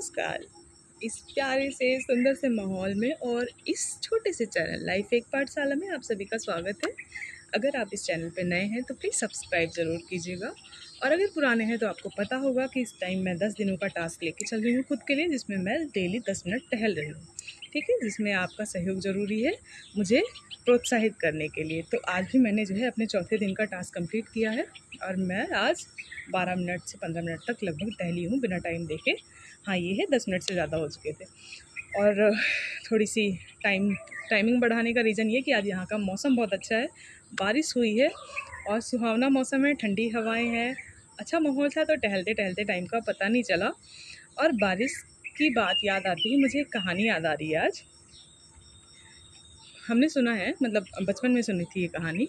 नमस्कार। इस प्यारे से सुंदर से माहौल में और इस छोटे से चैनल लाइफ एक पाठशाला में आप सभी का स्वागत है। अगर आप इस चैनल पे नए हैं तो प्लीज़ सब्सक्राइब ज़रूर कीजिएगा और अगर पुराने हैं तो आपको पता होगा कि इस टाइम मैं 10 दिनों का टास्क लेके चल रही हूँ खुद के लिए, जिसमें मैं डेली 10 मिनट टहल रही हूँ। ठीक है, जिसमें आपका सहयोग ज़रूरी है मुझे प्रोत्साहित करने के लिए। तो आज भी मैंने जो है अपने चौथे दिन का टास्क कंप्लीट किया है और मैं आज 12 मिनट से 15 मिनट तक लगभग टहली हूँ बिना टाइम देखे। हाँ, ये है 10 मिनट से ज़्यादा हो चुके थे। और थोड़ी-सी टाइमिंग बढ़ाने का रीज़न ये कि आज यहाँ का मौसम बहुत अच्छा है, बारिश हुई है और सुहावना मौसम है, ठंडी हवाएँ हैं, अच्छा माहौल था तो टहलते-टहलते टाइम का पता नहीं चला। और बारिश की बात याद आती है, मुझे एक कहानी याद आ रही है आज। हमने सुना है, मतलब बचपन में सुनी थी ये कहानी,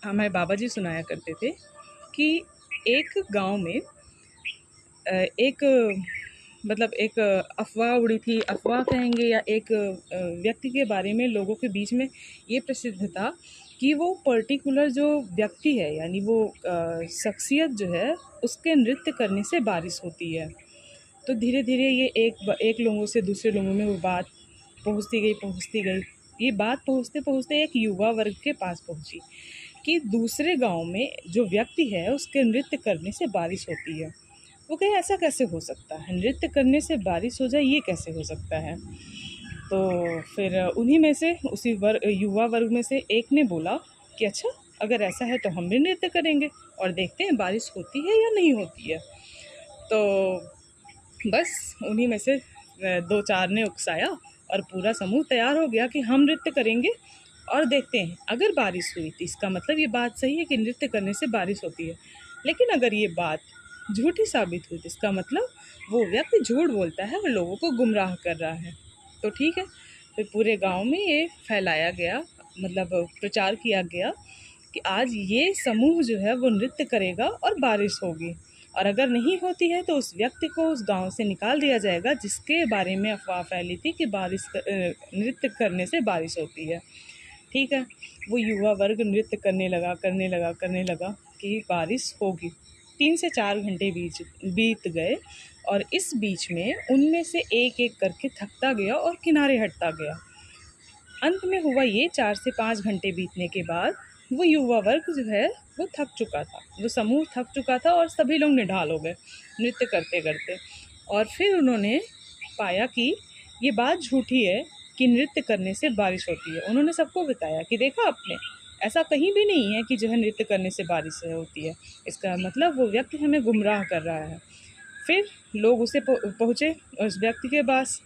हमारे बाबा जी सुनाया करते थे कि एक गाँव में एक मतलब एक अफ़वाह उड़ी थी, अफ़वाह कहेंगे या एक व्यक्ति के बारे में लोगों के बीच में ये प्रसिद्ध था कि वो पर्टिकुलर जो व्यक्ति है, यानी वो शख्सियत जो है, उसके नृत्य करने से बारिश होती है। तो धीरे-धीरे ये एक लोगों से दूसरे लोगों में वो बात पहुँचती गई। ये बात पहुँचते-पहुँचते एक युवा वर्ग के पास पहुँची कि दूसरे गाँव में जो व्यक्ति है, उसके नृत्य करने से बारिश होती है। वो कहे ऐसा कैसे हो सकता है? नृत्य करने से बारिश हो जाए, ये कैसे हो सकता है? तो फिर उन्हीं में से युवा वर्ग में से एक ने बोला कि अच्छा, अगर ऐसा है तो हम भी नृत्य करेंगे और देखते हैं बारिश होती है या नहीं होती है। तो बस उन्हीं में से 2-4 ने उकसाया और पूरा समूह तैयार हो गया कि हम नृत्य करेंगे और देखते हैं अगर बारिश हुई तो इसका मतलब ये बात सही है कि नृत्य करने से बारिश होती है। लेकिन अगर ये बात झूठी साबित हुई तो इसका मतलब वो व्यक्ति झूठ बोलता है और लोगों को गुमराह कर रहा है। तो ठीक है, फिर पूरे गाँव में ये फैलाया गया, मतलब प्रचार किया गया कि आज ये समूह जो है वो नृत्य करेगा और बारिश होगी और अगर नहीं होती है तो उस व्यक्ति को उस गांव से निकाल दिया जाएगा जिसके बारे में अफवाह फैली थी कि नृत्य करने से बारिश होती है। ठीक है, वो युवा वर्ग नृत्य करने लगा कि बारिश होगी। 3 से 4 घंटे बीत गए और इस बीच में उनमें से एक-एक करके थकता गया और किनारे हटता गया। अंत में हुआ ये, 4 से 5 घंटे बीतने के बाद वो युवा वर्ग जो है वो थक चुका था, वो समूह थक चुका था और सभी लोग निढाल हो गए नृत्य करते-करते। और फिर उन्होंने पाया कि ये बात झूठी है कि नृत्य करने से बारिश होती है। उन्होंने सबको बताया कि देखा आपने, ऐसा कहीं भी नहीं है कि जो है नृत्य करने से बारिश होती है। इसका मतलब वो व्यक्ति हमें गुमराह कर रहा है। फिर लोग उसे पहुँचे उस व्यक्ति के पास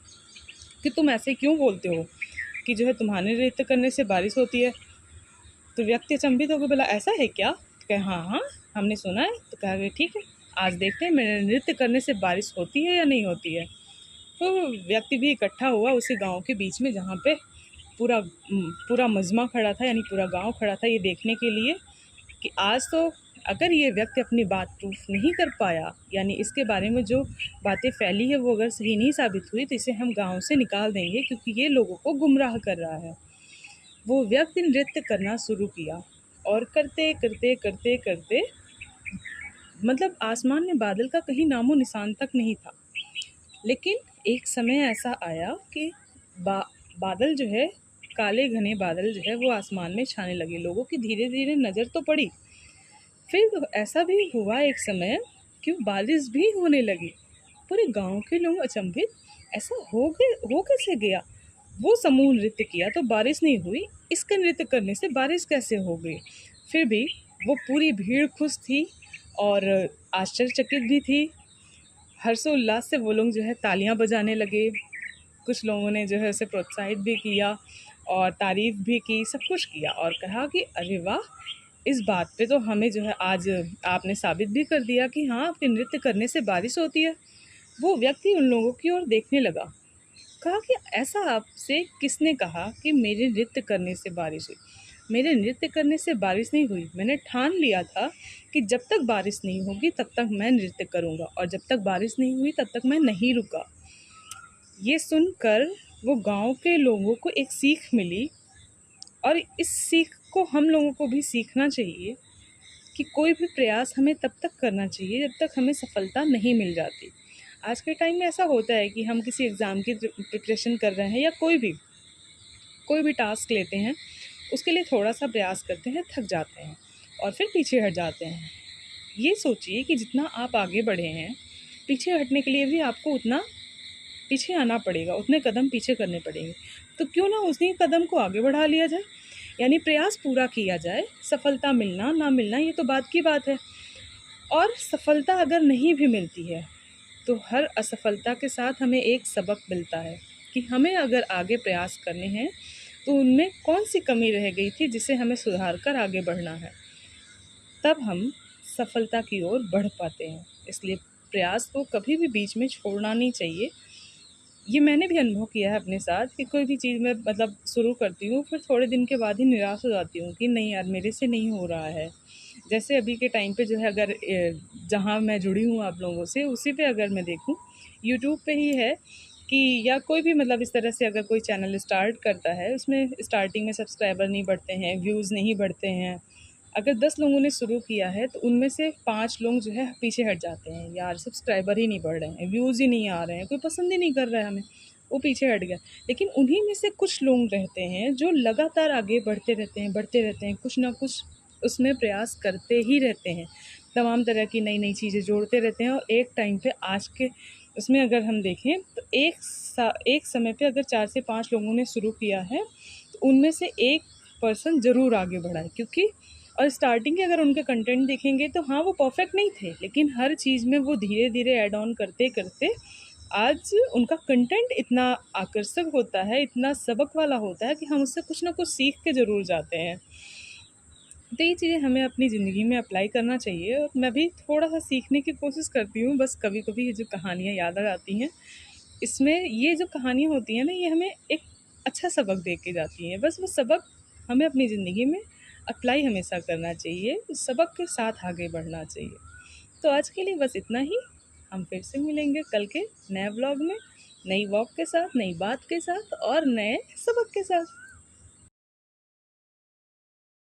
कि तुम ऐसे क्यों बोलते हो कि जो है तुम्हारे नृत्य करने से बारिश होती है। तो व्यक्ति अचंभित होकर बोला ऐसा है क्या? तो कहा हाँ हाँ, हमने सुना है। तो कहा कि ठीक है, आज देखते हैं मेरे नृत्य करने से बारिश होती है या नहीं होती है। तो व्यक्ति भी इकट्ठा हुआ उसी गांव के बीच में जहाँ पे पूरा मजमा खड़ा था, यानी पूरा गांव खड़ा था ये देखने के लिए कि आज तो अगर ये व्यक्ति अपनी बात प्रूफ नहीं कर पाया, यानी इसके बारे में जो बातें फैली है वो अगर सही नहीं साबित हुई तो इसे हम गांव से निकाल देंगे क्योंकि ये लोगों को गुमराह कर रहा है। वो व्यक्ति नृत्य करना शुरू किया और करते मतलब आसमान में बादल का कहीं नामो निशान तक नहीं था। लेकिन एक समय ऐसा आया कि बादल जो है, काले घने बादल जो है वो आसमान में छाने लगे। लोगों की धीरे-धीरे नज़र तो पड़ी। फिर ऐसा भी हुआ एक समय कि बारिश भी होने लगी। पूरे गांव के लोग अचंभित, ऐसा हो कैसे गया? वो समूह नृत्य किया तो बारिश नहीं हुई, इसके नृत्य करने से बारिश कैसे हो गई? फिर भी वो पूरी भीड़ खुश थी और आश्चर्यचकित भी थी। हर्षोल्लास से वो लोग जो है तालियां बजाने लगे। कुछ लोगों ने जो है उसे प्रोत्साहित भी किया और तारीफ़ भी की, सब कुछ किया और कहा कि अरे वाह! इस बात पे तो हमें जो है आज आपने साबित भी कर दिया कि हाँ, आपके नृत्य करने से बारिश होती है। वो व्यक्ति उन लोगों की ओर देखने लगा। कहा कि ऐसा आपसे किसने कहा कि मेरे नृत्य करने से बारिश हुई? मेरे नृत्य करने से बारिश नहीं हुई। मैंने ठान लिया था कि जब तक बारिश नहीं होगी तब तक मैं नृत्य करूँगा और जब तक बारिश नहीं हुई तब तक मैं नहीं रुका। ये सुनकर वो गाँव के लोगों को एक सीख मिली और इस सीख को हम लोगों को भी सीखना चाहिए कि कोई भी प्रयास हमें तब तक करना चाहिए जब तक हमें सफलता नहीं मिल जाती। आज के टाइम में ऐसा होता है कि हम किसी एग्ज़ाम की प्रिपरेशन कर रहे हैं या कोई भी टास्क लेते हैं, उसके लिए थोड़ा-सा प्रयास करते हैं, थक जाते हैं और फिर पीछे हट जाते हैं। ये सोचिए कि जितना आप आगे बढ़े हैं, पीछे हटने के लिए भी आपको उतना पीछे आना पड़ेगा, उतने कदम पीछे करने पड़ेंगे। तो क्यों ना उसी कदम को आगे बढ़ा लिया जाए, यानी प्रयास पूरा किया जाए। सफलता मिलना ना मिलना ये तो बात की बात है। और सफलता अगर नहीं भी मिलती है तो हर असफलता के साथ हमें एक सबक मिलता है कि हमें अगर आगे प्रयास करने हैं तो उनमें कौन सी कमी रह गई थी जिसे हमें सुधार कर आगे बढ़ना है। तब हम सफलता की ओर बढ़ पाते हैं। इसलिए प्रयास को कभी भी बीच में छोड़ना नहीं चाहिए। ये मैंने भी अनुभव किया है अपने साथ कि कोई भी चीज़ मैं मतलब शुरू करती हूँ, फिर थोड़े दिन के बाद ही निराश हो जाती हूँ कि नहीं यार, मेरे से नहीं हो रहा है। जैसे अभी के टाइम पे जो है, अगर जहाँ मैं जुड़ी हूँ आप लोगों से, उसी पे अगर मैं देखूँ, यूट्यूब पे ही है कि या कोई भी मतलब इस तरह से अगर कोई चैनल स्टार्ट करता है, उसमें स्टार्टिंग में सब्सक्राइबर नहीं बढ़ते हैं, व्यूज़ नहीं बढ़ते हैं। अगर 10 लोगों ने शुरू किया है तो उनमें से 5 लोग जो है पीछे हट जाते हैं, यार सब्सक्राइबर ही नहीं बढ़ रहे हैं, व्यूज़ ही नहीं आ रहे हैं, कोई पसंद ही नहीं कर रहा है हमें, वो पीछे हट गया। लेकिन उन्हीं में से कुछ लोग रहते हैं जो लगातार आगे बढ़ते रहते हैं, कुछ ना कुछ उसमें प्रयास करते ही रहते हैं, तमाम तरह की नई-नई चीज़ें जोड़ते रहते हैं और एक टाइम पे आज के उसमें अगर हम देखें तो एक समय पे अगर 4 से 5 लोगों ने शुरू किया है, तो उनमें से एक पर्सन ज़रूर आगे बढ़ा है, क्योंकि और स्टार्टिंग के अगर उनके कंटेंट देखेंगे तो हाँ, वो परफेक्ट नहीं थे, लेकिन हर चीज़ में वो धीरे-धीरे ऐड ऑन करते-करते आज उनका कंटेंट इतना आकर्षक होता है, इतना सबक वाला होता है कि हम उससे कुछ ना कुछ सीख के ज़रूर जाते हैं। तो ये चीज़ें हमें अपनी ज़िंदगी में अप्लाई करना चाहिए और मैं भी थोड़ा-सा सीखने की कोशिश करती हूँ। बस कभी-कभी ये जो कहानियाँ याद आ जाती हैं, इसमें ये जो कहानियाँ होती हैं ना, ये हमें एक अच्छा सबक दे के जाती हैं। बस वो सबक हमें अपनी ज़िंदगी में अप्लाई हमेशा करना चाहिए, उस सबक के साथ आगे बढ़ना चाहिए। तो आज के लिए बस इतना ही। हम फिर से मिलेंगे कल के नए व्लॉग में, नई वॉक के साथ, नई बात के साथ और नए सबक के साथ।